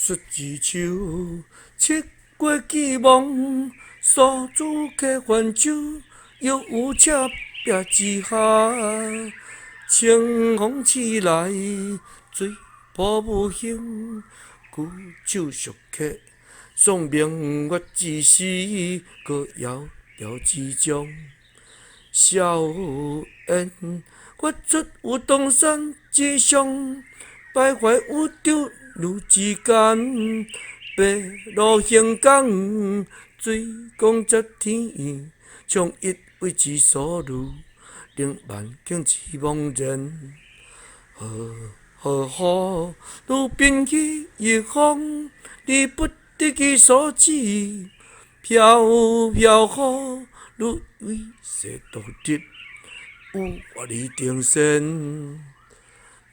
雪之秋，七月寄望，锁住客泛舟，又有车壁之下，清风吹来，水波无形，举手续客，送明月之时，搁遥遥之中。少年决出有东山之上，徘徊有舟路之间。白露行江，水光接天，将一为之所如，令万顷之茫然。好雨冰起一风，你不得其所指，飘雨，如为谁独立？有我你定身，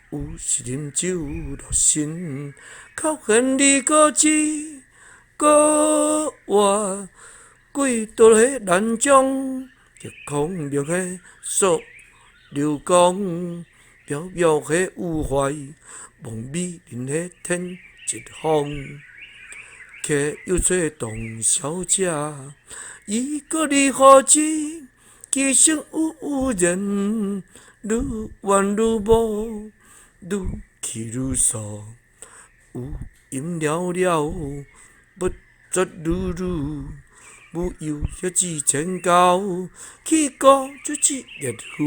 有时饮酒落身，靠恨你可知，可我几多个难将，逆空明的溯流光，渺渺的有怀，望美人的天一方。客有做董小姐，伊个你何知？其心有人，愈怨愈无，愈去愈疏。有音了了，不绝如如。无有遐志前交，去过就一日赴。